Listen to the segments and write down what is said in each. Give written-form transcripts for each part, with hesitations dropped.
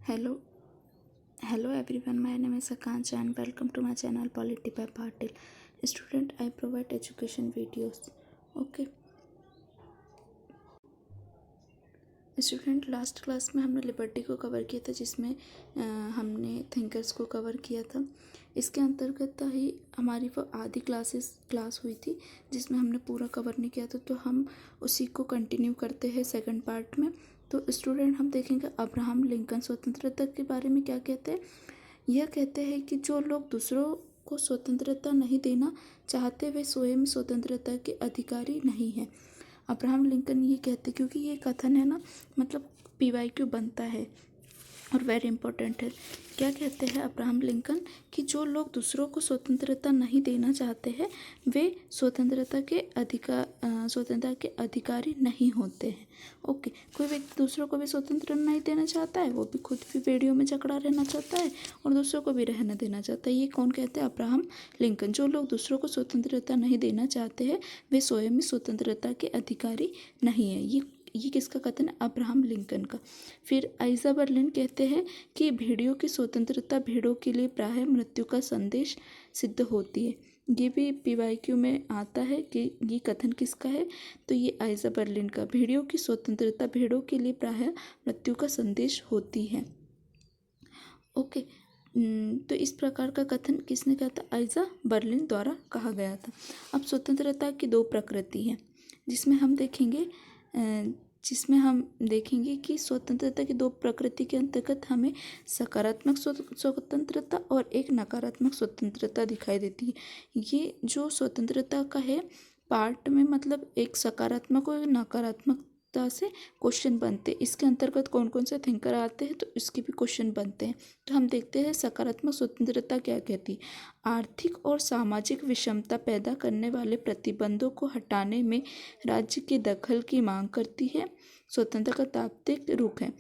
Hello, hello everyone. My name is Akansh and welcome to my channel Polity by Patil. Student, I provide education videos. Okay. Student, last class में हमने liberty को cover किया था, जिसमें हमने thinkers को cover किया था। इसके अंतर्गत ही हमारी वो आधी क्लास हुई थी जिसमें हमने पूरा कवर नहीं किया था, तो हम उसी को कंटिन्यू करते हैं सेकंड पार्ट में। तो स्टूडेंट, हम देखेंगे अब्राहम लिंकन स्वतंत्रता के बारे में क्या कहते हैं। यह कहते हैं कि जो लोग दूसरों को स्वतंत्रता नहीं देना चाहते वे स्वयं स्वतंत्रता के अधिकारी नहीं हैं। अब्राहम लिंकन ये कहते, क्योंकि ये कथन है ना, मतलब PYQ बनता है और वेरी इंपॉर्टेंट है। क्या कहते हैं अब्राहम लिंकन कि जो लोग दूसरों को स्वतंत्रता नहीं देना चाहते हैं वे स्वतंत्रता के अधिकारी नहीं होते हैं। ओके, कोई व्यक्ति दूसरों को भी स्वतंत्र नहीं देना चाहता है, वो भी खुद भी बेड़ियों में जकड़ा रहना चाहता है और दूसरों को भी रहने देना चाहता है। ये कौन कहते हैं? Abraham Lincoln. जो लोग दूसरों को स्वतंत्रता नहीं देना चाहते हैं वे स्वयं ही स्वतंत्रता के अधिकारी नहीं है। ये किसका कथन है? अब्राहम लिंकन का। फिर आइजा बर्लिन कहते हैं कि भेड़ियों की स्वतंत्रता भेड़ों के लिए प्रायः मृत्यु का संदेश सिद्ध होती है। ये भी PYQ में आता है कि ये कथन किसका है, तो ये आइजा बर्लिन का। भेड़ियों की स्वतंत्रता भेड़ों के लिए प्रायः मृत्यु का संदेश होती है। ओके, तो इस प्रकार का कथन किसने कहा था? आइजा बर्लिन द्वारा कहा गया था। अब स्वतंत्रता की दो प्रकृति हैं जिसमें हम देखेंगे कि स्वतंत्रता की दो प्रकृति के अंतर्गत हमें सकारात्मक स्वतंत्रता और एक नकारात्मक स्वतंत्रता दिखाई देती है। ये जो स्वतंत्रता का है पार्ट में, मतलब एक सकारात्मक और नकारात्मकता से क्वेश्चन बनते हैं। इसके अंतर्गत कौन कौन से थिंकर आते हैं तो इसके भी क्वेश्चन बनते हैं। तो हम देखते हैं सकारात्मक स्वतंत्रता क्या कहती है। आर्थिक और सामाजिक विषमता पैदा करने वाले प्रतिबंधों को हटाने में राज्य की दखल की मांग करती है। स्वतंत्रता का तात्विक रूप है।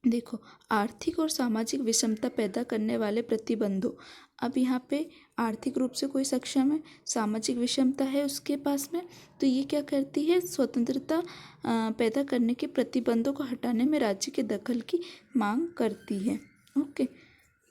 देखो, आर्थिक और सामाजिक विषमता पैदा करने वाले प्रतिबंधों। अब यहाँ पे आर्थिक रूप से कोई सक्षम है, सामाजिक विषमता है उसके पास में, तो ये क्या करती है? स्वतंत्रता पैदा करने के प्रतिबंधों को हटाने में राज्य के दखल की मांग करती है। ओके,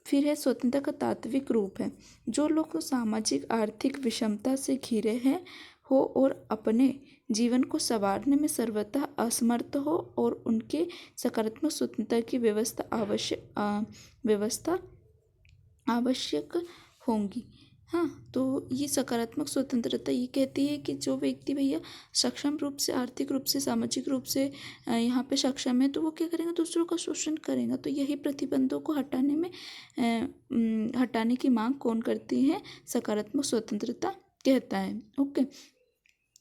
फिर है स्वतंत्रता का तात्विक रूप है। जो लोग सामाजिक आर्थिक विषमता से घिरे हैं हो और अपने जीवन को संवारने में सर्वथा असमर्थ हो और उनके सकारात्मक स्वतंत्रता की व्यवस्था आवश्यक होंगी। हाँ, तो ये सकारात्मक स्वतंत्रता ये कहती है कि जो व्यक्ति भैया सक्षम रूप से, आर्थिक रूप से, सामाजिक रूप से यहाँ पे सक्षम है तो वो क्या करेंगे? दूसरों का शोषण करेगा। तो यही प्रतिबंधों को हटाने की मांग कौन करती है? सकारात्मक स्वतंत्रता कहता है। ओके,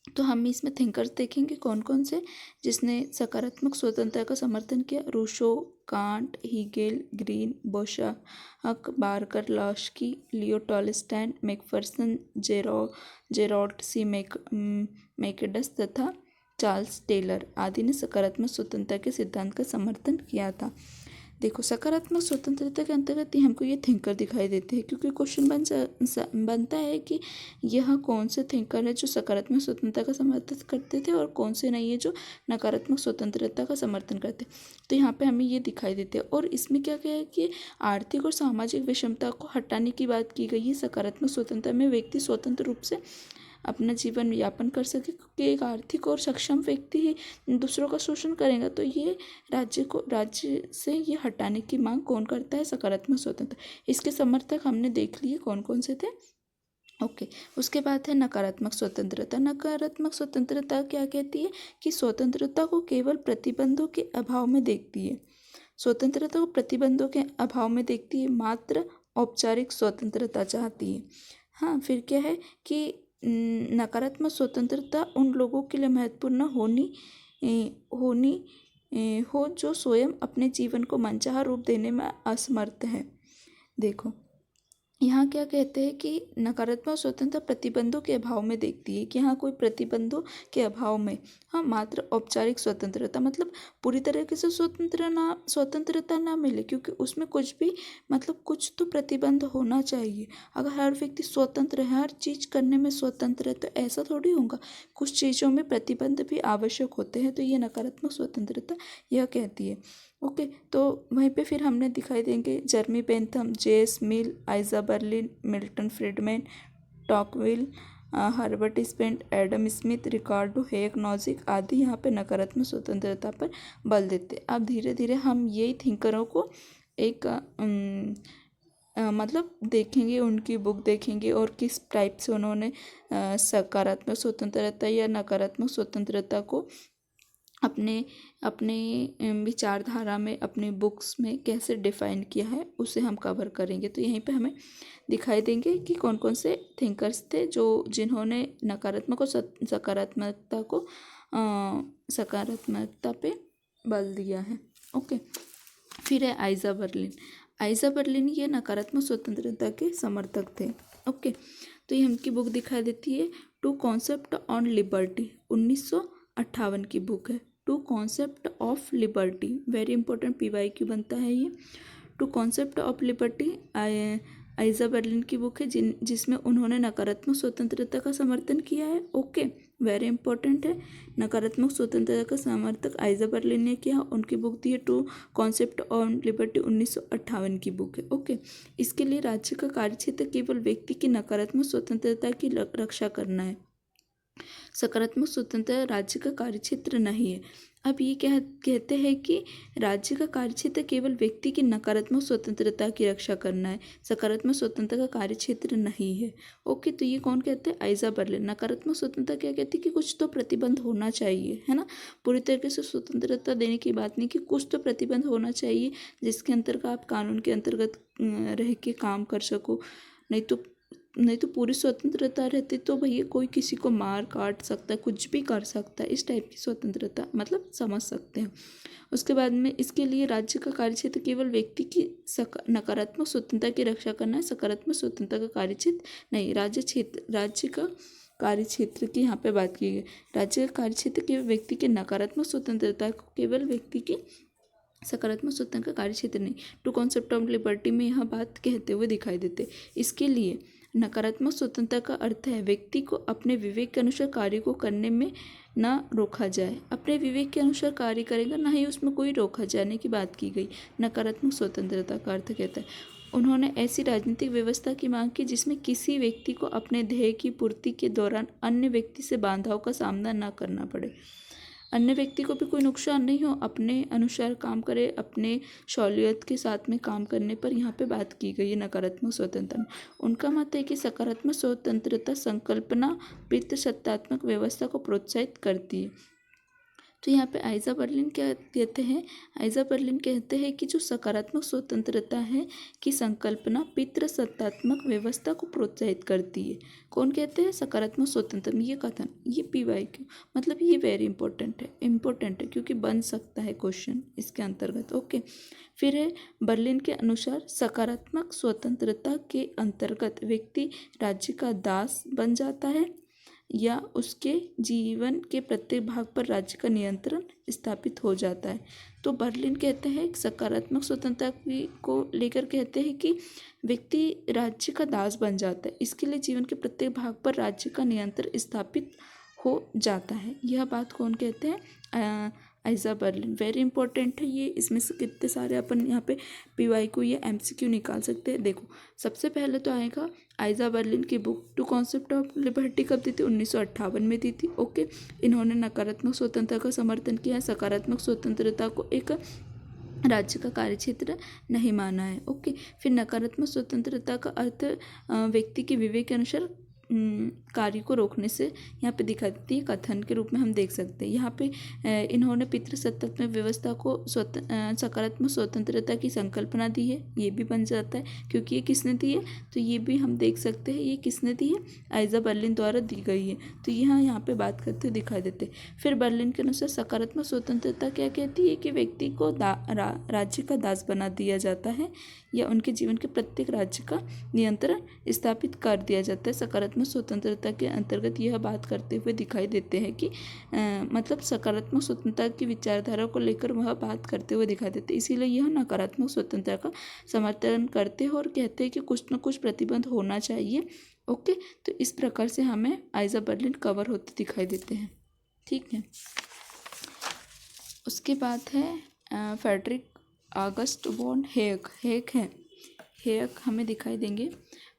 तो हम इसमें थिंकर्स देखेंगे कौन कौन से जिसने सकारात्मक स्वतंत्रता का समर्थन किया। Rousseau, Kant, Hegel, Green, Bosanquet, Barker, Laski, Leo Tolstoy, Macpherson, Gerald C मैकडेस तथा चार्ल्स टेलर आदि ने सकारात्मक स्वतंत्रता के सिद्धांत का समर्थन किया था। देखो, सकारात्मक स्वतंत्रता के अंतर्गत ही हमको ये थिंकर दिखाई देते हैं, क्योंकि क्वेश्चन बनता है कि यह कौन से थिंकर है जो सकारात्मक स्वतंत्रता का समर्थन करते थे और कौन से नहीं है जो नकारात्मक स्वतंत्रता का समर्थन करते। तो यहाँ पे हमें ये दिखाई देते हैं। और इसमें क्या क्या है कि आर्थिक और सामाजिक विषमता को हटाने की बात की गई है। सकारात्मक स्वतंत्रता में व्यक्ति स्वतंत्र रूप से अपना जीवन यापन कर सके, क्योंकि एक आर्थिक और सक्षम व्यक्ति ही दूसरों का शोषण करेगा। तो ये राज्य से ये हटाने की मांग कौन करता है? सकारात्मक स्वतंत्रता। इसके समर्थक हमने देख लिए कौन कौन से थे। ओके, उसके बाद है नकारात्मक स्वतंत्रता। नकारात्मक स्वतंत्रता क्या कहती है कि स्वतंत्रता को केवल प्रतिबंधों के अभाव में देखती है। स्वतंत्रता को प्रतिबंधों के अभाव में देखती है, मात्र औपचारिक स्वतंत्रता चाहती है। हाँ, फिर क्या है कि नकारात्मक स्वतंत्रता उन लोगों के लिए महत्वपूर्ण हो जो स्वयं अपने जीवन को मनचाहा रूप देने में असमर्थ है। देखो, यहाँ क्या कहते हैं कि नकारात्मक स्वतंत्रता प्रतिबंधों के अभाव में देखती है कि हाँ, कोई प्रतिबंधों के अभाव में, हाँ, मात्र औपचारिक स्वतंत्रता, मतलब पूरी तरीके से स्वतंत्रता ना मिले, क्योंकि उसमें कुछ भी, मतलब कुछ तो प्रतिबंध होना चाहिए। अगर हर व्यक्ति स्वतंत्र है, हर चीज़ करने में स्वतंत्र है, तो ऐसा थोड़ी होगा। कुछ चीज़ों में प्रतिबंध भी आवश्यक होते हैं। तो ये नकारात्मक स्वतंत्रता यह कहती है। ओके, तो वहीं पे फिर हमने दिखाई देंगे Jeremy Bentham, JS Mill, Isaiah Berlin, Milton Friedman, Tocqueville, Herbert Spencer, Adam Smith, Ricardo Hayek, Nozick आदि यहाँ पे नकारात्मक स्वतंत्रता पर बल देते। अब धीरे धीरे हम यही थिंकरों को एक मतलब देखेंगे, उनकी बुक देखेंगे और किस टाइप से उन्होंने सकारात्मक स्वतंत्रता या नकारात्मक स्वतंत्रता को अपने अपने विचारधारा में, अपनी बुक्स में कैसे डिफाइन किया है, उसे हम कवर करेंगे। तो यहीं पे हमें दिखाई देंगे कि कौन कौन से थिंकर्स थे जिन्होंने नकारात्मक और सकारात्मकता पे बल दिया है। ओके, फिर है आइजा बर्लिन। आइजा बर्लिन ये नकारात्मक स्वतंत्रता के समर्थक थे। ओके, तो ये हमकी बुक दिखाई देती है टू कॉन्सेप्ट ऑन लिबर्टी, 1958 की बुक है। Two concept of liberty, very important PYQ बनता है ये। Two concept of liberty Isaiah Berlin की बुक है जिसमें उन्होंने नकारात्मक स्वतंत्रता का समर्थन किया है। ओके, वेरी इंपॉर्टेंट है। नकारात्मक स्वतंत्रता का समर्थक आइजा बर्लिन ने किया। उनकी बुक थी टू कॉन्सेप्ट ऑन लिबर्टी, 1958 की बुक है। ओके, इसके लिए राज्य का कार्यक्षेत्र केवल व्यक्ति की नकारात्मक स्वतंत्रता की रक्षा करना है, सकारात्मक स्वतंत्रता राज्य का कार्यक्षेत्र नहीं है। अब ये कहते हैं कि राज्य का कार्यक्षेत्र केवल व्यक्ति की नकारात्मक स्वतंत्रता की रक्षा करना है, सकारात्मक स्वतंत्रता का कार्यक्षेत्र नहीं है। ओके, तो ये कौन कहते हैं? आइजा बर्लिन। नकारात्मक स्वतंत्रता क्या कहती है कि कुछ तो प्रतिबंध होना चाहिए, है ना। पूरी तरीके से स्वतंत्रता देने की बात नहीं, कि कुछ तो प्रतिबंध होना चाहिए जिसके अंतर्गत आप कानून के अंतर्गत रह के काम कर सको। नहीं तो पूरी स्वतंत्रता रहती तो भैया कोई किसी को मार काट सकता है, कुछ भी कर सकता है। इस टाइप की स्वतंत्रता मतलब समझ सकते हैं। उसके बाद में इसके लिए राज्य का कार्यक्षेत्र केवल व्यक्ति की नकारात्मक स्वतंत्रता की रक्षा करना है, सकारात्मक स्वतंत्रता का कार्यक्षेत्र नहीं। राज्य का कार्यक्षेत्र की यहाँ पे बात की गई। राज्य का कार्यक्षेत्र केवल व्यक्ति की नकारात्मक स्वतंत्रता को, केवल व्यक्ति की सकारात्मक स्वतंत्रता का कार्यक्षेत्र नहीं। टू कॉन्सेप्ट ऑफ लिबर्टी में यह बात कहते हुए दिखाई देते। इसके लिए नकारात्मक स्वतंत्रता का अर्थ है व्यक्ति को अपने विवेक के अनुसार कार्य को करने में ना रोका जाए। अपने विवेक के अनुसार कार्य करेगा, ना ही उसमें कोई रोका जाने की बात की गई। नकारात्मक स्वतंत्रता का अर्थ कहता है उन्होंने ऐसी राजनीतिक व्यवस्था की मांग की जिसमें किसी व्यक्ति को अपने ध्येय की पूर्ति के दौरान अन्य व्यक्ति से बाधाओं का सामना न करना पड़े, अन्य व्यक्ति को भी कोई नुकसान नहीं हो, अपने अनुसार काम करे, अपने सहूलियत के साथ में काम करने पर यहाँ पे बात की गई है नकारात्मक स्वतंत्रता। उनका मत है कि सकारात्मक स्वतंत्रता संकल्पना पितृसत्तात्मक व्यवस्था को प्रोत्साहित करती है। तो यहाँ पे आइजा बर्लिन क्या कहते हैं? आइजा बर्लिन कहते हैं कि जो सकारात्मक स्वतंत्रता है की संकल्पना पितृसत्तात्मक व्यवस्था को प्रोत्साहित करती है। कौन कहते हैं? सकारात्मक स्वतंत्रता। ये कथन, ये PYQ मतलब ये वेरी इंपॉर्टेंट है क्योंकि बन सकता है क्वेश्चन इसके अंतर्गत। ओके, फिर है बर्लिन के अनुसार सकारात्मक स्वतंत्रता के अंतर्गत व्यक्ति राज्य का दास बन जाता है या उसके जीवन के प्रत्येक भाग पर राज्य का नियंत्रण स्थापित हो जाता है। तो बर्लिन कहते हैं सकारात्मक स्वतंत्रता को लेकर कहते हैं कि व्यक्ति राज्य का दास बन जाता है, इसके लिए जीवन के प्रत्येक भाग पर राज्य का नियंत्रण स्थापित हो जाता है। यह बात कौन कहते हैं? आइजा बर्लिन। वेरी इंपॉर्टेंट है ये। इसमें से कितने सारे अपन यहाँ पे PYQ या MCQ निकाल सकते हैं। देखो, सबसे पहले तो आएगा आइजा बर्लिन की book two concept of liberty कब दी थी? 1958 में दी थी। ओके, इन्होंने नकारात्मक स्वतंत्रता का समर्थन किया, सकारात्मक स्वतंत्रता को एक राज्य का कार्यक्षेत्र नहीं माना है। ओके, फिर नकारात्मक स्वतंत्रता का अर्थ व्यक्ति के विवेक के अनुसार कार्य को रोकने से यहाँ पे दिखा देती है, कथन के रूप में हम देख सकते हैं। यहाँ पे इन्होंने पितृसत्तात्मक व्यवस्था को सकारात्मक स्वतंत्रता की संकल्पना दी है, ये भी बन जाता है क्योंकि ये किसने दी है? तो ये भी हम देख सकते हैं ये किसने दी है? आइजा बर्लिन द्वारा दी गई है। तो यहाँ पे बात करते हुए दिखाई देते। फिर बर्लिन के अनुसार सकारात्मक स्वतंत्रता क्या कहती है कि व्यक्ति को राज्य का दास बना दिया जाता है या उनके जीवन के प्रत्येक राज्य का नियंत्रण स्थापित कर दिया जाता है। सकारात्मक स्वतंत्रता के अंतर्गत यह बात करते हुए दिखाई देते हैं कि मतलब सकारात्मक स्वतंत्रता की विचारधारा को लेकर वह बात करते हुए दिखाई देते हैं। इसीलिए यह नकारात्मक स्वतंत्रता का समर्थन करते हैं और कहते हैं कि कुछ न कुछ प्रतिबंध होना चाहिए। ओके, तो इस प्रकार से हमें आइजा बर्लिन कवर होते दिखाई देते हैं। ठीक है, उसके बाद है फ्रेडरिक ऑगस्ट वॉन हेक, हेक है, हेक हमें दिखाई देंगे।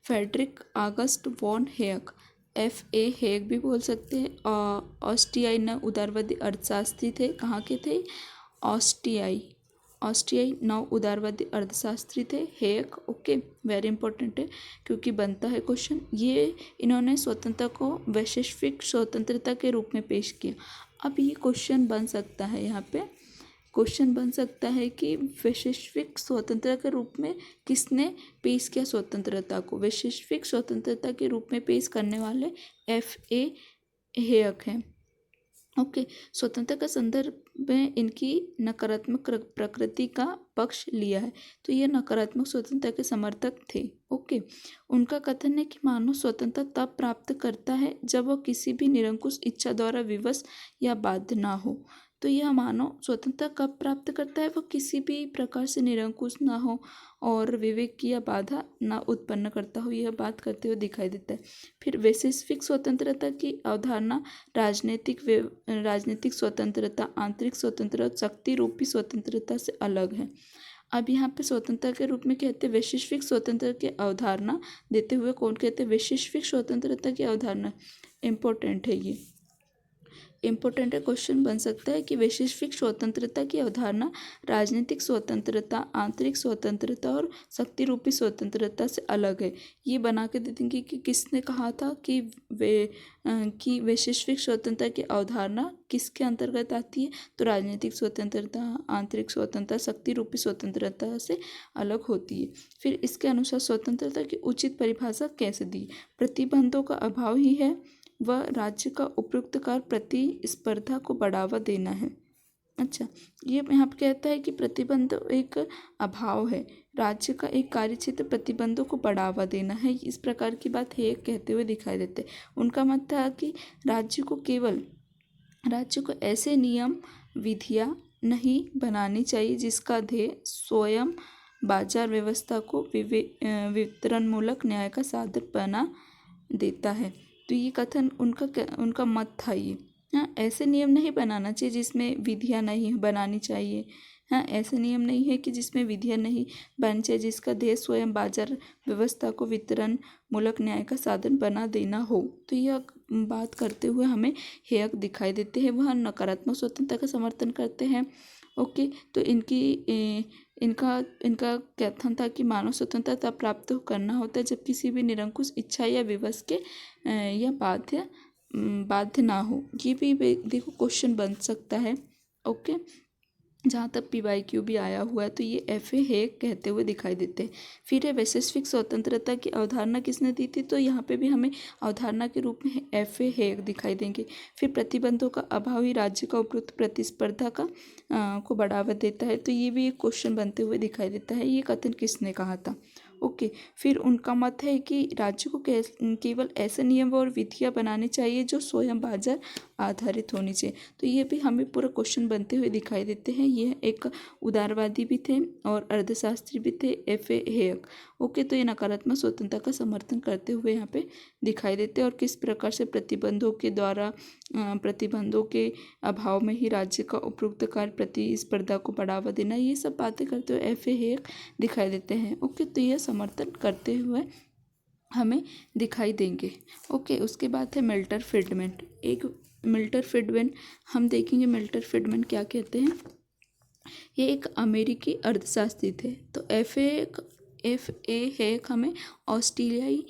फ्रेडरिक ऑगस्ट वॉन हेक, FA हेक भी बोल सकते हैं। ऑस्ट्रियाई नव उदारवादी अर्थशास्त्री थे। कहाँ के थे? ऑस्ट्रियाई नव उदारवादी अर्थशास्त्री थे हेक। ओके, वेरी इंपॉर्टेंट है क्योंकि बनता है क्वेश्चन। ये इन्होंने स्वतंत्रता को वैश्विक स्वतंत्रता के रूप में पेश किया। अब ये क्वेश्चन बन सकता है, यहाँ पे क्वेश्चन बन सकता है कि वैश्विक स्वतंत्रता के रूप में किसने पेश किया स्वतंत्रता को? वैश्विक स्वतंत्रता के रूप में पेश करने वाले FA हेयक हैं। ओके, स्वतंत्रता के संदर्भ में इनकी नकारात्मक प्रकृति का पक्ष लिया है, तो ये नकारात्मक स्वतंत्रता के समर्थक थे। ओके, उनका कथन है कि मानव स्वतंत्रता तब प्राप्त करता है जब वह किसी भी निरंकुश इच्छा द्वारा विवश या बाध्य ना हो। तो यह मानव स्वतंत्रता कब प्राप्त करता है? वह किसी भी प्रकार से निरंकुश ना हो और विवेक की या बाधा ना उत्पन्न करता हो, यह बात करते हुए दिखाई देता है। फिर वैश्विक स्वतंत्रता की अवधारणा राजनीतिक स्वतंत्रता, आंतरिक स्वतंत्रता और शक्ति रूपी स्वतंत्रता से अलग है। अब यहाँ पे स्वतंत्रता के रूप में कहते हैं वैश्विक स्वतंत्रता की अवधारणा देते हुए कौन कहते हैं? वैश्विक स्वतंत्रता की अवधारणा इम्पोर्टेंट है, ये इम्पोर्टेंट है, क्वेश्चन बन सकता है कि वैश्विक स्वतंत्रता की अवधारणा राजनीतिक स्वतंत्रता, आंतरिक स्वतंत्रता और शक्ति रूपी स्वतंत्रता से अलग है। ये बना के दे देंगे कि किसने कहा था कि वैश्विक स्वतंत्रता की अवधारणा किसके अंतर्गत आती है? तो राजनीतिक स्वतंत्रता, आंतरिक स्वतंत्रता, शक्ति रूपी स्वतंत्रता से अलग होती है। फिर इसके अनुसार स्वतंत्रता की उचित परिभाषा कैसे दी? प्रतिबंधों का अभाव ही है, वह राज्य का उपयुक्त कार्य प्रतिस्पर्धा को बढ़ावा देना है। अच्छा, ये यहाँ पे कहता है कि प्रतिबंध एक अभाव है, राज्य का एक कार्य क्षेत्र प्रतिबंधों को बढ़ावा देना है, इस प्रकार की बात है कहते हुए दिखाई देते। उनका मत था कि राज्य को ऐसे नियम विधियाँ नहीं बनानी चाहिए जिसका ध्येय स्वयं बाजार व्यवस्था को वितरणमूलक न्याय का साधन बना देता है। तो ये कथन उनका मत था ये। हाँ, ऐसे नियम नहीं बनाना चाहिए जिसमें विधियाँ नहीं बनानी चाहिए। हाँ, ऐसे नियम नहीं है कि जिसमें विधियाँ नहीं बननी चाहिए जिसका ध्येय स्वयं बाजार व्यवस्था को वितरण मूलक न्याय का साधन बना देना हो। तो यह बात करते हुए हमें हेयक दिखाई देते हैं, वह नकारात्मक स्वतंत्रता का समर्थन करते हैं। ओके, तो इनका कथन था कि मानव स्वतंत्रता प्राप्त करना होता है जब किसी भी निरंकुश इच्छा या विवश के या बाध्य ना हो। ये भी देखो क्वेश्चन बन सकता है। ओके, जहाँ तक PYQ भी आया हुआ है तो ये FA हेक कहते हुए दिखाई देते हैं। फिर है वैश्विक स्वतंत्रता की अवधारणा किसने दी थी? तो यहाँ पे भी हमें अवधारणा के रूप में FA हेक दिखाई देंगे। फिर प्रतिबंधों का अभाव ही राज्य का उपयुक्त प्रतिस्पर्धा को बढ़ावा देता है, तो ये भी एक क्वेश्चन बनते हुए दिखाई देता है। ये कथन किसने कहा था? ओके, फिर उनका मत है कि राज्य को केवल ऐसे नियम और विधियाँ बनानी चाहिए जो स्वयं बाजार आधारित होनी चाहिए। तो ये भी हमें पूरा क्वेश्चन बनते हुए दिखाई देते हैं। ये एक उदारवादी भी थे और अर्थशास्त्री भी थे, FA हेयक। ओके, तो ये नकारात्मक स्वतंत्रता का समर्थन करते हुए यहाँ पे दिखाई देते हैं और किस प्रकार से प्रतिबंधों के अभाव में ही राज्य का उपयुक्त कार्य प्रतिस्पर्धा को बढ़ावा देना, ये सब बातें करते हुए FA हेयक दिखाई देते हैं। ओके, तो यह समर्थन करते हुए हमें दिखाई देंगे। ओके, उसके बाद है मिल्टन फ्रीडमैन। मिल्टन फ्रीडमैन हम देखेंगे मिल्टन फ्रीडमैन क्या कहते हैं। ये एक अमेरिकी अर्थशास्त्री थे। तो FA हेयक हमें ऑस्ट्रेलियाई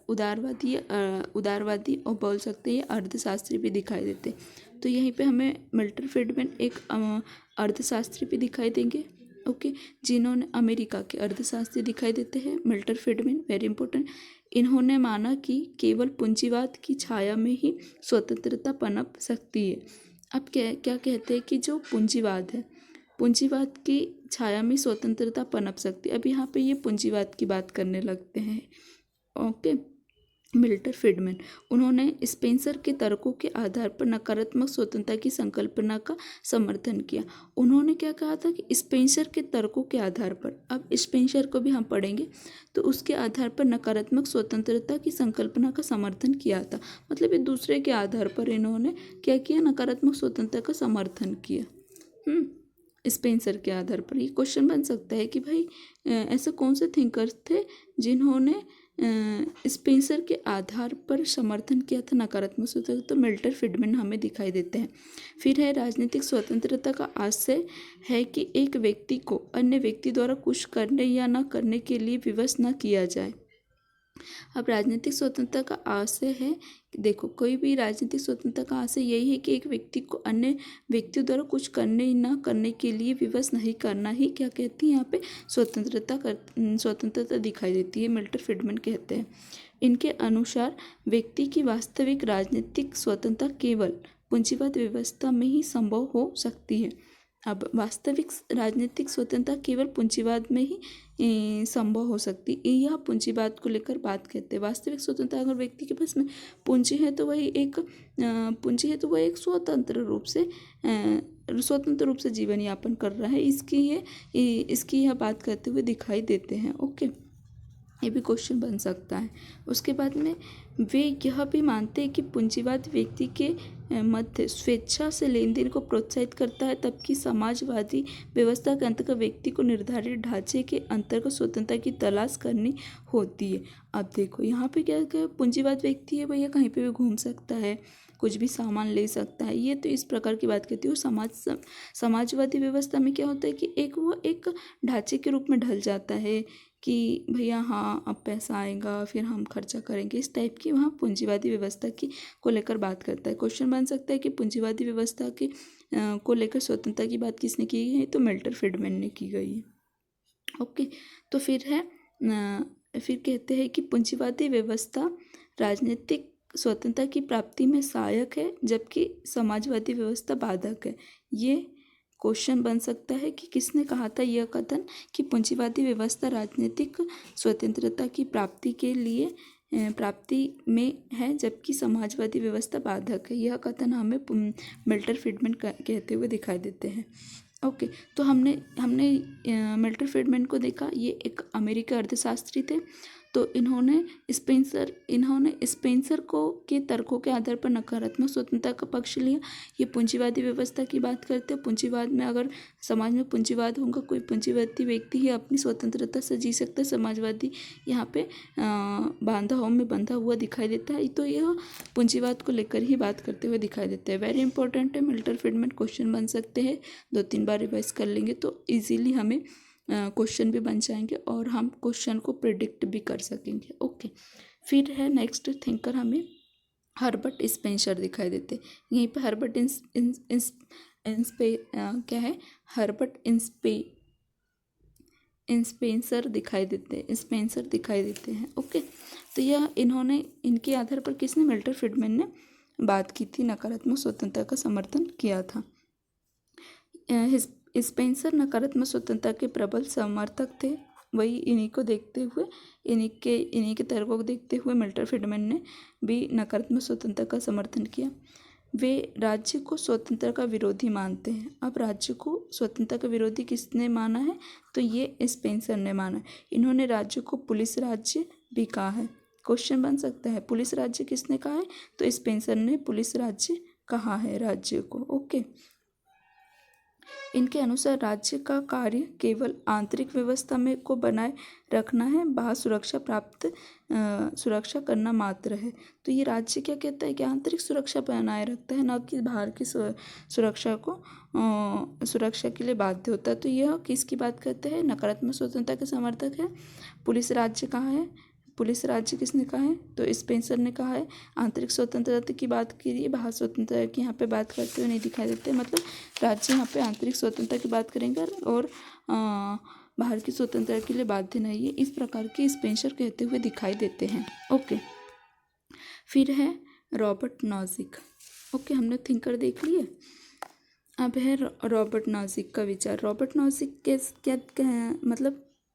उदारवादी और बोल सकते हैं अर्थशास्त्री भी दिखाई देते। तो यहीं पे हमें मिल्टन फ्रीडमैन एक अर्थशास्त्री भी दिखाई देंगे। ओके, जिन्होंने अमेरिका के अर्थशास्त्री दिखाई देते हैं मिल्टन फ्रीडमैन, वेरी इंपॉर्टेंट। इन्होंने माना कि केवल पूंजीवाद की छाया में ही स्वतंत्रता पनप सकती है। अब क्या कहते हैं कि जो पूंजीवाद है, पूंजीवाद की छाया में स्वतंत्रता पनप सकती है। अब यहाँ पे ये पूंजीवाद की बात करने लगते हैं। ओके, मिल्टन फ्रीडमैन, उन्होंने स्पेंसर के तर्कों के आधार पर नकारात्मक स्वतंत्रता की संकल्पना का समर्थन किया। उन्होंने क्या कहा था कि स्पेंसर के तर्कों के आधार पर, अब स्पेंसर को भी हम पढ़ेंगे, तो उसके आधार पर नकारात्मक स्वतंत्रता की संकल्पना का समर्थन किया था। मतलब एक दूसरे के आधार पर इन्होंने क्या किया? नकारात्मक स्वतंत्रता का समर्थन किया। स्पेंसर के आधार पर। ये क्वेश्चन बन सकता है कि भाई ऐसे कौन से थिंकर्स थे जिन्होंने स्पेंसर के आधार पर समर्थन किया था नकारात्मक स्वतंत्रता, तो मिल्टन फ्रीडमैन हमें दिखाई देते हैं। फिर है राजनीतिक स्वतंत्रता का आशय है कि एक व्यक्ति को अन्य व्यक्ति द्वारा कुछ करने या न करने के लिए विवश न किया जाए। अब राजनीतिक स्वतंत्रता का आशय है, देखो कोई भी राजनीतिक स्वतंत्रता का आशय यही है कि एक व्यक्ति को अन्य व्यक्तियों द्वारा कुछ करने न करने के लिए विवश नहीं करना ही क्या कहती है यहाँ पे स्वतंत्रता दिखाई देती है, मिल्टन फ्रीडमैन कहते हैं। इनके अनुसार व्यक्ति की वास्तविक राजनीतिक स्वतंत्रता केवल पूंजीवाद व्यवस्था में ही संभव हो सकती है। अब वास्तविक राजनीतिक स्वतंत्रता केवल पूंजीवाद में ही संभव हो सकती है। यह पूंजीवाद को लेकर बात कहते हैं। वास्तविक स्वतंत्रता अगर व्यक्ति के पास में पूंजी है तो वही एक वह एक स्वतंत्र रूप से जीवन यापन कर रहा है, इसकी यह बात करते हुए दिखाई देते हैं। ओके, ये भी क्वेश्चन बन सकता है। उसके बाद में वे यह भी मानते हैं कि पूंजीवाद व्यक्ति के मध्य स्वेच्छा से लेन देन को प्रोत्साहित करता है, तबकि समाजवादी व्यवस्था के अंतर्गत व्यक्ति को निर्धारित ढांचे के अंतर्गत स्वतंत्रता की तलाश करनी होती है। अब देखो यहाँ पे क्या क्या पूंजीवाद व्यक्ति है भैया, कहीं पे भी घूम सकता है, कुछ भी सामान ले सकता है, ये तो इस प्रकार की बात करती है। समाजवादी व्यवस्था में क्या होता है कि वो एक ढांचे के रूप में ढल जाता है कि भैया हाँ अब पैसा आएगा फिर हम खर्चा करेंगे, इस टाइप की वहाँ पूंजीवादी व्यवस्था की को लेकर बात करता है। क्वेश्चन बन सकता है कि पूंजीवादी व्यवस्था की को लेकर स्वतंत्रता की बात किसने की है, तो मिल्टन फ्रीडमैन ने की गई है। ओके, तो फिर कहते हैं कि पूंजीवादी व्यवस्था राजनीतिक स्वतंत्रता की प्राप्ति में सहायक है, जबकि समाजवादी व्यवस्था बाधक है। ये क्वेश्चन बन सकता है कि किसने कहा था यह कथन कि पूंजीवादी व्यवस्था राजनीतिक स्वतंत्रता की प्राप्ति में है, जबकि समाजवादी व्यवस्था बाधक है। यह कथन हमें मिल्टन फ्रीडमैन कहते हुए दिखाई देते हैं। ओके, तो हमने मिल्टन फ्रीडमैन को देखा, ये एक अमेरिकी अर्थशास्त्री थे। तो इन्होंने स्पेंसर को के तर्कों के आधार पर नकारात्मक स्वतंत्रता का पक्ष लिया। ये पूंजीवादी व्यवस्था की बात करते हैं। पूंजीवाद में अगर समाज में पूंजीवाद होगा, कोई पूंजीवादी व्यक्ति ही अपनी स्वतंत्रता से जी सकता है। समाजवादी यहाँ पे बंधा हुआ दिखाई देता है, तो यह पूंजीवाद को लेकर ही बात करते हुए दिखाई देते हैं। वेरी इंपॉर्टेंट है, मिल्टन फ्रीडमैन क्वेश्चन बन सकते हैं, 2-3 बार रिवाइज कर लेंगे तो ईजिली हमें क्वेश्चन भी बन जाएंगे और हम क्वेश्चन को प्रिडिक्ट भी कर सकेंगे। ओके, फिर है नेक्स्ट थिंकर हमें हर्बर्ट स्पेंसर दिखाई देते हैं। यहीं पे हर्बर्ट स्पेंसर दिखाई देते हैं। ओके, तो यह इनके आधार पर किसने, मिल्टन फ्रीडमैन ने बात की थी, नकारात्मक स्वतंत्रता का समर्थन किया था। स्पेंसर नकारात्मक स्वतंत्रता के प्रबल समर्थक थे। वही इन्हीं के तर्कों को देखते हुए मिल्टन फ्रीडमैन ने भी नकारात्मक स्वतंत्रता का समर्थन किया। वे राज्य को स्वतंत्रता का विरोधी मानते हैं। अब राज्य को स्वतंत्रता का विरोधी किसने माना है, तो ये स्पेंसर ने माना है। इन्होंने राज्य को पुलिस राज्य भी कहा है। क्वेश्चन बन सकता है पुलिस राज्य किसने कहा है, तो स्पेंसर ने पुलिस राज्य कहा है राज्य को। ओके, इनके अनुसार राज्य का कार्य केवल आंतरिक व्यवस्था में को बनाए रखना है, बाह्य सुरक्षा करना मात्र है। तो ये राज्य क्या कहता है कि आंतरिक सुरक्षा बनाए रखता है, न कि बाहर की सुरक्षा के लिए बाध्य होता है। तो यह किसकी बात करते हैं, नकारात्मक स्वतंत्रता के समर्थक है। पुलिस राज्य कहाँ है, पुलिस राज्य किसने कहा है, तो स्पेंसर ने कहा है। आंतरिक स्वतंत्रता की बात की है, बाह्य स्वतंत्रता की यहाँ पे बात करते हुए नहीं दिखाई देते। मतलब राज्य यहाँ पे आंतरिक स्वतंत्रता की बात करेंगे और बाहर की स्वतंत्रता के लिए बाध्य नहीं है, इस प्रकार के स्पेंसर कहते हुए दिखाई देते हैं। ओके, फिर है रॉबर्ट नॉजिक। ओके, हमने थिंकर देख लिए, अब है रॉबर्ट नॉजिक का विचार। रॉबर्ट नॉजिक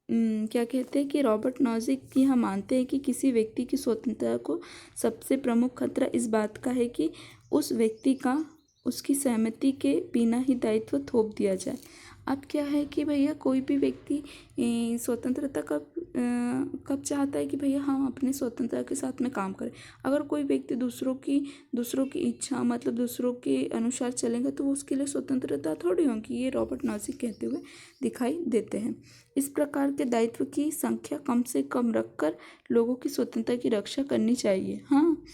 क्या कहते हैं कि रॉबर्ट नॉजिक यह मानते हैं कि किसी व्यक्ति की स्वतंत्रता को सबसे प्रमुख खतरा इस बात का है कि उस व्यक्ति का उसकी सहमति के बिना ही दायित्व थोप दिया जाए। अब क्या है कि भैया कोई भी व्यक्ति स्वतंत्रता का कब चाहता है कि भैया हम अपनी स्वतंत्रता के साथ में काम करें। अगर कोई व्यक्ति दूसरों की इच्छा मतलब दूसरों के अनुसार चलेगा तो वो उसके लिए स्वतंत्रता थोड़ी होगी। ये रॉबर्ट नॉजिक कहते हुए दिखाई देते हैं। इस प्रकार के दायित्व की संख्या कम से कम रखकर लोगों की स्वतंत्रता की रक्षा करनी चाहिए। हाँ,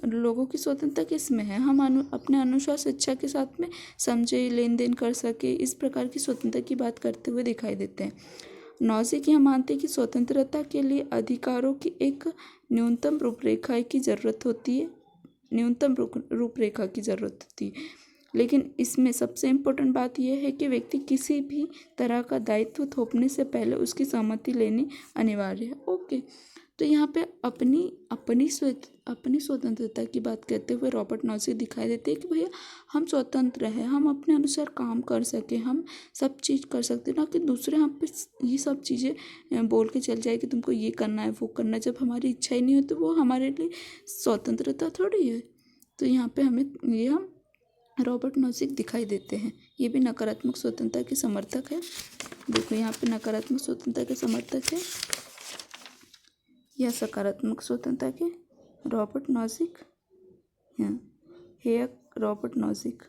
लोगों की स्वतंत्रता किस में है, हम अपने अनुसार स्वेच्छा के साथ में समझे लेन देन कर सके, इस प्रकार की स्वतंत्रता की बात करते हुए दिखाई देते हैं। नॉजिक यह मानते हैं कि स्वतंत्रता के लिए अधिकारों की एक न्यूनतम रूपरेखा की जरूरत होती है, लेकिन इसमें सबसे इम्पोर्टेंट बात यह है कि व्यक्ति किसी भी तरह का दायित्व थोपने से पहले उसकी सहमति लेनी अनिवार्य है। ओके, तो यहाँ पे अपनी स्वतंत्रता की बात करते हुए रॉबर्ट नॉजिक दिखाई देते हैं कि भैया हम स्वतंत्र हैं, हम अपने अनुसार काम कर सकें, हम सब चीज़ कर सकते हैं, ना कि दूसरे हम पे ये सब चीज़ें बोल के चल जाए कि तुमको ये करना है वो करना है। जब हमारी इच्छा ही नहीं होती वो हमारे लिए स्वतंत्रता थोड़ी है। तो यहाँ पे हम रॉबर्ट नॉजिक दिखाई देते हैं। ये भी नकारात्मक स्वतंत्रता के समर्थक है। देखो यहाँ पे नकारात्मक स्वतंत्रता के समर्थक है या सकारात्मक स्वतंत्रता के रॉबर्ट नॉजिक है रॉबर्ट नॉजिक।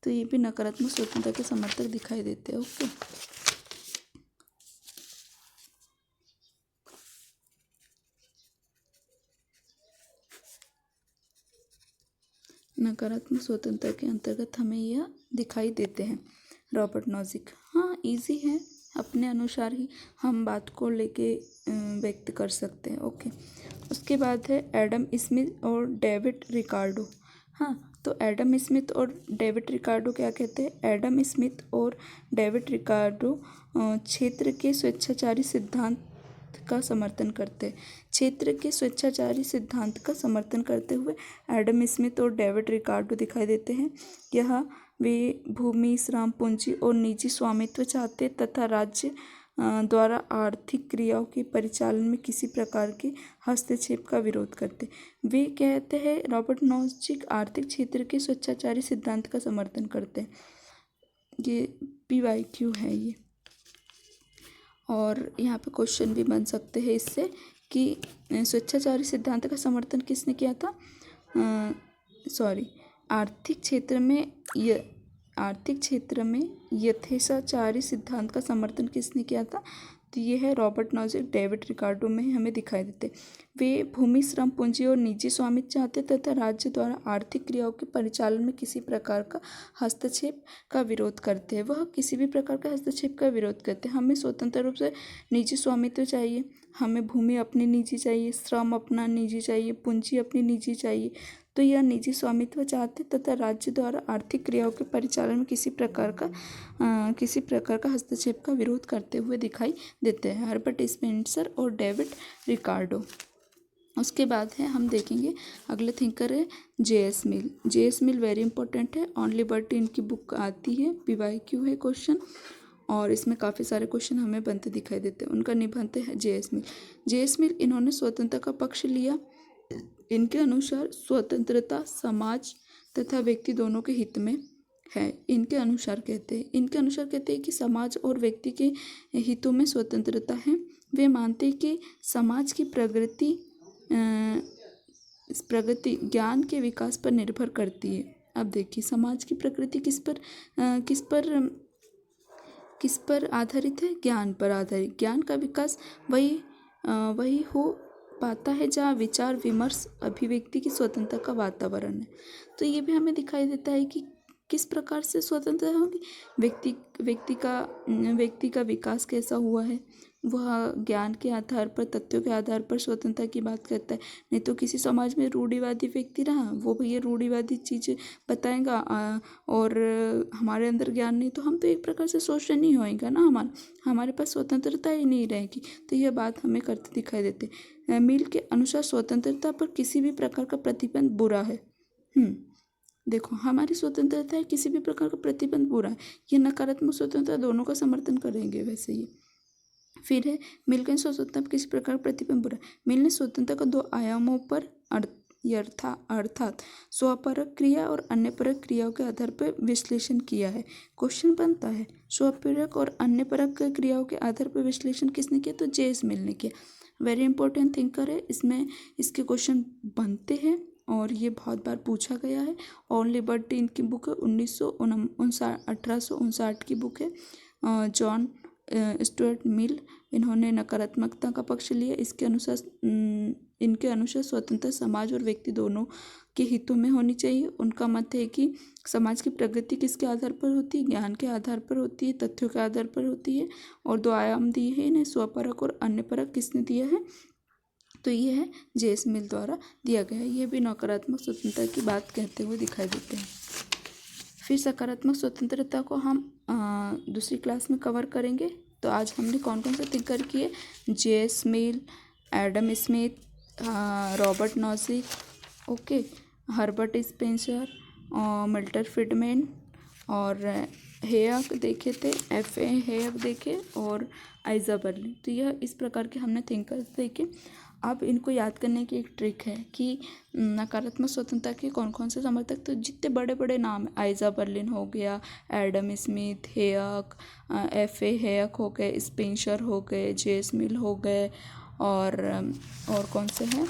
तो ये भी नकारात्मक स्वतंत्रता के समर्थक दिखाई देते हैं। ओके, नकारात्मक स्वतंत्रता के अंतर्गत हमें यह दिखाई देते हैं रॉबर्ट नॉजिक। हाँ, इजी है, अपने अनुसार ही हम बात को लेके व्यक्त कर सकते हैं। ओके, उसके बाद है एडम स्मिथ और डेविड रिकार्डो। हाँ, तो एडम स्मिथ और डेविड रिकार्डो क्या कहते हैं? एडम स्मिथ और डेविड रिकार्डो क्षेत्र के स्वेच्छाचारी सिद्धांत का समर्थन करते हैं। क्षेत्र के स्वेच्छाचारी सिद्धांत का समर्थन करते हुए एडम स्मिथ और डेविड रिकार्डो दिखाई देते हैं। यह वे भूमि, श्रम, पूंजी और निजी स्वामित्व चाहते तथा राज्य द्वारा आर्थिक क्रियाओं के परिचालन में किसी प्रकार के हस्तक्षेप का विरोध करते। वे कहते हैं रॉबर्ट नॉजिक आर्थिक क्षेत्र के स्वेच्छाचारी सिद्धांत का समर्थन करते हैं। ये PYQ है ये। और यहाँ पे क्वेश्चन भी बन सकते हैं इससे कि स्वेच्छाचारी सिद्धांत का समर्थन किसने किया था? आर्थिक क्षेत्र में यथेच्छाचारी सिद्धांत का समर्थन किसने किया था? तो ये है रॉबर्ट नॉजिक, डेविड रिकार्डो में हमें दिखाई देते। वे भूमि, श्रम, पूंजी और निजी स्वामित्व चाहते तथा राज्य द्वारा आर्थिक क्रियाओं के परिचालन में किसी प्रकार का हस्तक्षेप का विरोध करते हैं। वह किसी भी प्रकार का हस्तक्षेप का विरोध करते हैं। हमें स्वतंत्र रूप से निजी स्वामित्व चाहिए, हमें भूमि अपनी निजी चाहिए, श्रम अपना निजी चाहिए, पूंजी अपनी निजी चाहिए। तो यह निजी स्वामित्व चाहते तथा राज्य द्वारा आर्थिक क्रियाओं के परिचालन में किसी प्रकार का हस्तक्षेप का विरोध करते हुए दिखाई देते हैं। हर्बर्ट स्पेंसर और डेविड रिकार्डो। उसके बाद है हम देखेंगे अगले थिंकर है JS मिल। JS मिल वेरी इंपॉर्टेंट है, ऑन लिबर्टी इनकी बुक आती है, PYQ है क्वेश्चन, और इसमें काफ़ी सारे क्वेश्चन हमें बनते दिखाई देते हैं। उनका निबंध है JS मिल। JS मिल इन्होंने स्वतंत्रता का पक्ष लिया। इनके अनुसार स्वतंत्रता समाज तथा व्यक्ति दोनों के हित में है। इनके अनुसार कहते हैं कि समाज और व्यक्ति के हितों में स्वतंत्रता है। वे मानते हैं कि समाज की प्रगति ज्ञान के विकास पर निर्भर करती है। अब देखिए समाज की प्रकृति किस पर आधारित है? ज्ञान पर आधारित। ज्ञान का विकास वही हो पाता है जहाँ विचार विमर्श अभिव्यक्ति की स्वतंत्रता का वातावरण है। तो ये भी हमें दिखाई देता है कि किस प्रकार से स्वतंत्रता होगी। व्यक्ति का विकास कैसा हुआ है, वह ज्ञान के आधार पर, तथ्यों के आधार पर स्वतंत्रता की बात करता है। नहीं तो किसी समाज में रूढ़िवादी व्यक्ति रहा, वो भैया रूढ़िवादी चीज़ें बताएगा और हमारे अंदर ज्ञान नहीं, तो हम तो एक प्रकार से शोषण ही होएगा ना, हमारे पास स्वतंत्रता ही नहीं रहेगी। तो यह बात हमें करते दिखाई देते। मिल के अनुसार स्वतंत्रता पर किसी भी प्रकार का प्रतिबंध बुरा है। देखो हमारी स्वतंत्रता है, किसी भी प्रकार का प्रतिबंध बुरा है। ये नकारात्मक स्वतंत्रता दोनों का समर्थन करेंगे वैसे ही। फिर है मिल के स्वतंत्रता पर किसी प्रकार का प्रतिबंध बुरा है। मिल ने स्वतंत्रता को 2 आयामों पर अर्थात स्वपरक क्रिया और अन्य परक क्रियाओं के आधार पर विश्लेषण किया है। क्वेश्चन बनता है स्वपरक और अन्य परक क्रियाओं के आधार पर विश्लेषण किसने किया? तो जे एस मिल ने किया। वेरी इंपॉर्टेंट थिंकर है, इसमें इसके क्वेश्चन बनते हैं और ये बहुत बार पूछा गया है। ऑन लिबर्टी इनकी बुक है, 1859 की बुक है। जॉन स्टुअर्ट मिल, इन्होंने नकारात्मकता का पक्ष लिया। इनके अनुसार स्वतंत्र समाज और व्यक्ति दोनों के हितों में होनी चाहिए। उनका मत है कि समाज की प्रगति किसके आधार पर होती है? ज्ञान के आधार पर होती है, तथ्यों के आधार पर होती है। और 2 आयाम दिए हैं इन्हें, स्वपरक और अन्य परक। किसने दिया है? तो ये है जे एस मिल द्वारा दिया गया है। ये भी नकारात्मक स्वतंत्रता की बात कहते हुए दिखाई देते हैं। फिर सकारात्मक स्वतंत्रता को हम दूसरी क्लास में कवर करेंगे। तो आज हमने कौन कौन से थिंकर किए? J S Mill, Adam Smith, Robert Nozick, okay, Herbert Spencer, Milton Friedman और हेयक देखे थे, F.A. हेयक देखे और आइजा बर्लिन। तो यह इस प्रकार के हमने थिंकर्स देखे। अब इनको याद करने की एक ट्रिक है कि नकारात्मक स्वतंत्रता के कौन कौन से समर्थक, तो जितने बड़े बड़े नाम हैं, आइजा बर्लिन हो गया, एडम स्मिथ, हेयक, F.A. हेयक हो गए, स्पेंसर हो गए, जे एस मिल हो गए और कौन से हैं,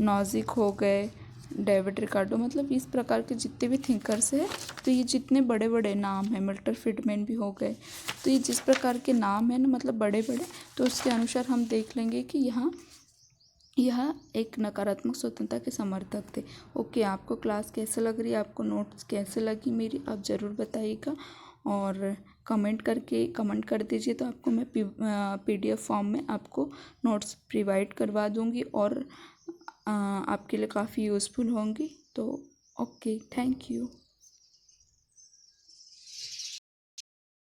नॉजिक हो गए, डेविड रिकार्डो, मतलब इस प्रकार के जितने भी थिंकर्स हैं, तो ये जितने बड़े बड़े नाम हैं, मिल्टन फ्रीडमैन भी हो गए, तो ये जिस प्रकार के नाम हैं ना, मतलब बड़े बड़े, तो उसके अनुसार हम देख लेंगे कि यह एक नकारात्मक स्वतंत्रता के समर्थक थे। ओके, आपको क्लास कैसे लग रही है, आपको नोट्स कैसे लगी मेरी, आप ज़रूर बताइएगा और कमेंट कर दीजिए। तो आपको मैं PDF फॉर्म में आपको नोट्स प्रोवाइड करवा दूँगी और आपके लिए काफ़ी यूज़फुल होंगी। तो ओके, थैंक यू।